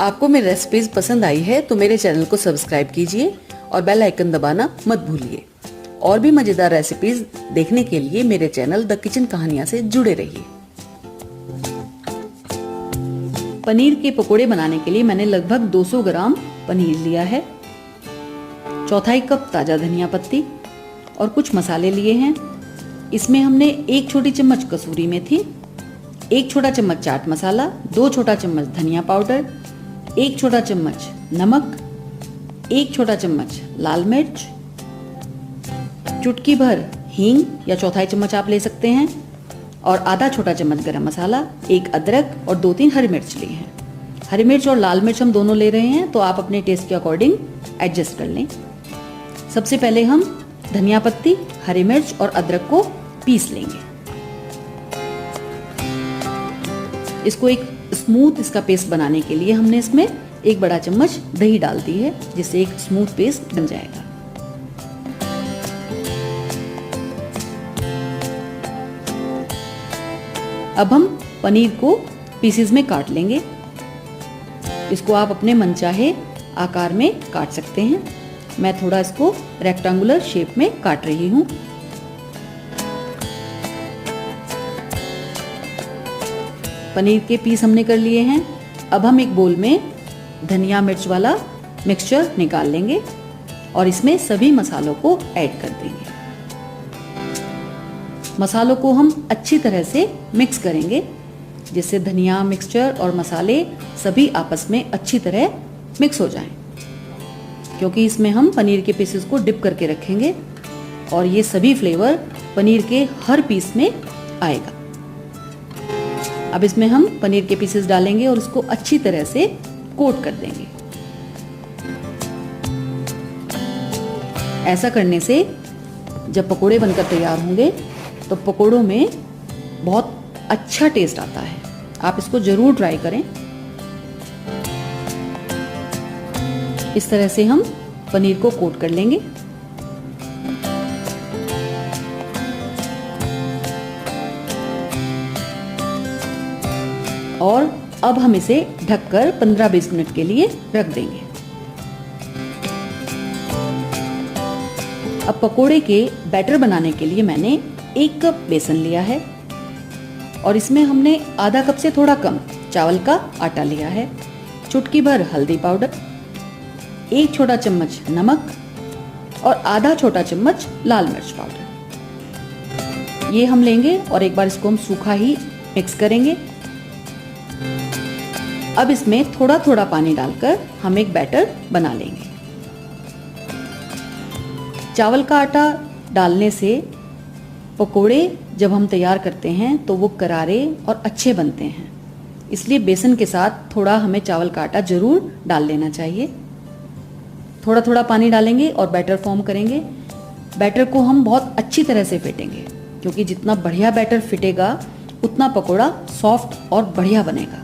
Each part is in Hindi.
आपको मेरी रेसिपीज पसंद आई है तो मेरे चैनल को सब्सक्राइब कीजिए और बेल आइकन दबाना मत भूलिए। और भी मजेदार रेसिपीज देखने के लिए मेरे चैनल द किचन कहानियां से जुड़े रहिए। पनीर के पकोड़े बनाने के लिए मैंने लगभग 200 ग्राम पनीर लिया है, चौथाई कप ताजा धनिया पत्ती और कुछ मसाले लिए हैं। इसमें हमने 1 छोटी चम्मच कसूरी मेथी, 1 छोटा चम्मच चाट मसाला, 2 छोटा चम्मच धनिया पाउडर, 1 छोटा चम्मच नमक, 1 छोटा चम्मच लाल मिर्च, चुटकी भर हींग या चौथाई चम्मच आप ले सकते हैं, और आधा छोटा चम्मच गरम मसाला, 1 अदरक और 2-3 हरी मिर्च लिए हैं। हरी मिर्च और लाल मिर्च हम दोनों ले रहे हैं तो आप अपने टेस्ट के अकॉर्डिंग एडजस्ट कर लें। सबसे पहले हम धनिया पत्ती, हरी मिर्च और अदरक को पीस लेंगे। इसको एक स्मूथ इसका पेस्ट बनाने के लिए हमने इसमें 1 बड़ा चम्मच दही डाल दी है, जिससे एक स्मूथ पेस्ट बन जाएगा। अब हम पनीर को पीसेस में काट लेंगे। इसको आप अपने मनचाहे आकार में काट सकते हैं। मैं थोड़ा इसको रेक्टेंगुलर शेप में काट रही हूँ। पनीर के पीस हमने कर लिए हैं। अब हम एक बोल में धनिया मिर्च वाला मिक्सचर निकाल लेंगे और इसमें सभी मसालों को ऐड कर देंगे। मसालों को हम अच्छी तरह से मिक्स करेंगे, जिससे धनिया मिक्सचर और मसाले सभी आपस में अच्छी तरह मिक्स हो जाएं। क्योंकि इसमें हम पनीर के पीसेस को डिप करके रखेंगे और ये सभी फ्लेवर पनीर के हर पीस में आएगा। अब इसमें हम पनीर के पीसेस डालेंगे और उसको अच्छी तरह से कोट कर देंगे। ऐसा करने से जब पकोड़े बनकर तैयार होंगे तो पकोड़ों में बहुत अच्छा टेस्ट आता है। आप इसको जरूर ट्राई करें। इस तरह से हम पनीर को कोट कर लेंगे। और अब हम इसे ढककर 15-20 मिनट के लिए रख देंगे। अब पकोड़े के बैटर बनाने के लिए मैंने 1 कप बेसन लिया है और इसमें हमने आधा कप से थोड़ा कम चावल का आटा लिया है, चुटकी भर हल्दी पाउडर, 1 छोटा चम्मच नमक और आधा छोटा चम्मच लाल मिर्च पाउडर। ये हम लेंगे और एक बार इसको हम सूखा ही मिक्स करेंगे। अब इसमें थोड़ा थोड़ा पानी डालकर हम एक बैटर बना लेंगे। चावल का आटा डालने से पकोड़े जब हम तैयार करते हैं तो वो करारे और अच्छे बनते हैं, इसलिए बेसन के साथ थोड़ा हमें चावल का आटा जरूर डाल लेना चाहिए। थोड़ा थोड़ा पानी डालेंगे और बैटर फॉर्म करेंगे। बैटर को हम बहुत अच्छी तरह से फेंटेंगे, क्योंकि जितना बढ़िया बैटर फिटेगा उतना पकोड़ा सॉफ्ट और बढ़िया बनेगा।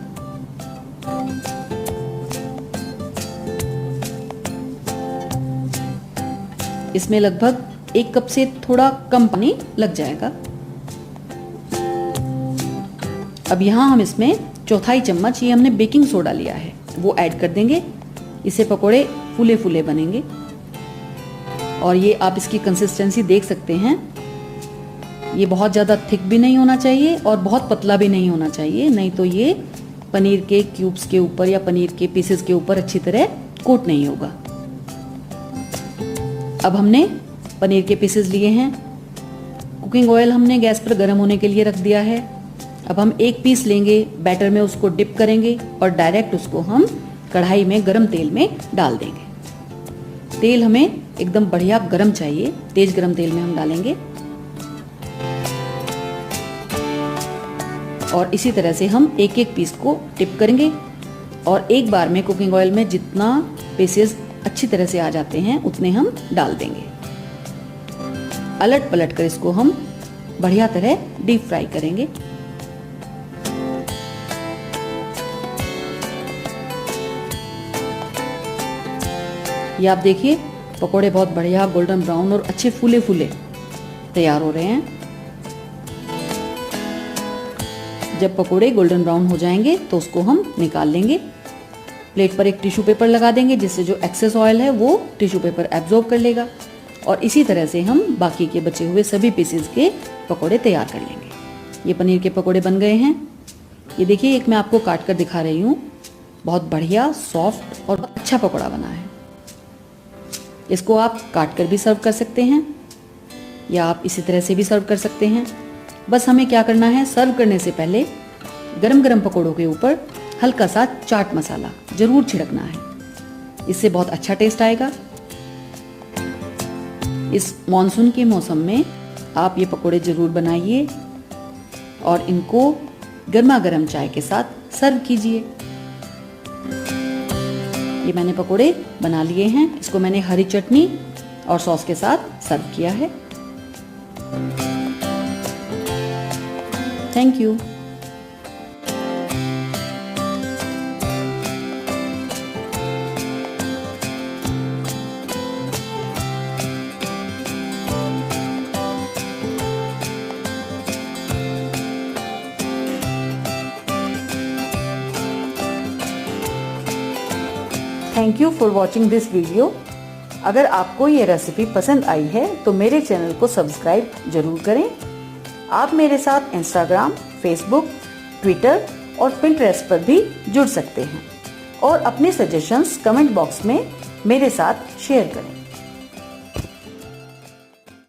इसमें लगभग 1 कप से थोड़ा कम पानी लग जाएगा। अब यहाँ हम इसमें चौथाई चम्मच ये हमने बेकिंग सोडा लिया है वो ऐड कर देंगे। इससे पकोड़े फूले फूले बनेंगे। और ये आप इसकी कंसिस्टेंसी देख सकते हैं। ये बहुत ज़्यादा थिक भी नहीं होना चाहिए और बहुत पतला भी नहीं होना चाहिए, नहीं तो ये पनीर के क्यूब्स के ऊपर या पनीर के पीसेस के ऊपर अच्छी तरह कोट नहीं होगा। अब हमने पनीर के पीसेस लिए हैं। कुकिंग ऑयल हमने गैस पर गर्म होने के लिए रख दिया है। अब हम 1 पीस लेंगे, बैटर में उसको डिप करेंगे और डायरेक्ट उसको हम कढ़ाई में गरम तेल में डाल देंगे। तेल हमें एकदम बढ़िया गरम चाहिए, तेज गरम तेल में हम डालेंगे। और इसी तरह से हम 1-1 पीस को डिप करेंगे और एक बार में कुकिंग ऑयल में जितना पीसेस अच्छी तरह से आ जाते हैं उतने हम डाल देंगे। अलट पलट कर इसको हम बढ़िया तरह डीप फ्राई करेंगे। ये आप देखिए पकोड़े बहुत बढ़िया गोल्डन ब्राउन और अच्छे फूले फूले तैयार हो रहे हैं। जब पकोड़े गोल्डन ब्राउन हो जाएंगे तो उसको हम निकाल लेंगे प्लेट पर एक टिश्यू पेपर लगा देंगे, जिससे जो एक्सेस ऑयल है वो टिश्यू पेपर एब्जॉर्ब कर लेगा। और इसी तरह से हम बाकी के बचे हुए सभी पीसेस के पकोड़े तैयार कर लेंगे। ये पनीर के पकोड़े बन गए हैं। ये देखिए, एक मैं आपको काट कर दिखा रही हूँ। बहुत बढ़िया सॉफ्ट और अच्छा पकोड़ा बना है। इसको आप काट कर भी सर्व कर सकते हैं या आप इसी तरह से भी सर्व कर सकते हैं। बस हमें क्या करना है, सर्व करने से पहले गरम गरम पकोड़ों के ऊपर हल्का सा चाट मसाला जरूर छिड़कना है। इससे बहुत अच्छा टेस्ट आएगा। इस मॉनसून के मौसम में आप ये पकोड़े जरूर बनाइए और इनको गर्मा गर्म चाय के साथ सर्व कीजिए। ये मैंने पकोड़े बना लिए हैं। इसको मैंने हरी चटनी और सॉस के साथ सर्व किया है। Thank you. Thank you for watching this video. अगर आपको ये रेसिपी पसंद आई है तो मेरे चैनल को सब्सक्राइब जरूर करें। आप मेरे साथ इंस्टाग्राम, फेसबुक, ट्विटर और पिंटरेस्ट पर भी जुड़ सकते हैं और अपने सजेशंस कमेंट बॉक्स में मेरे साथ शेयर करें।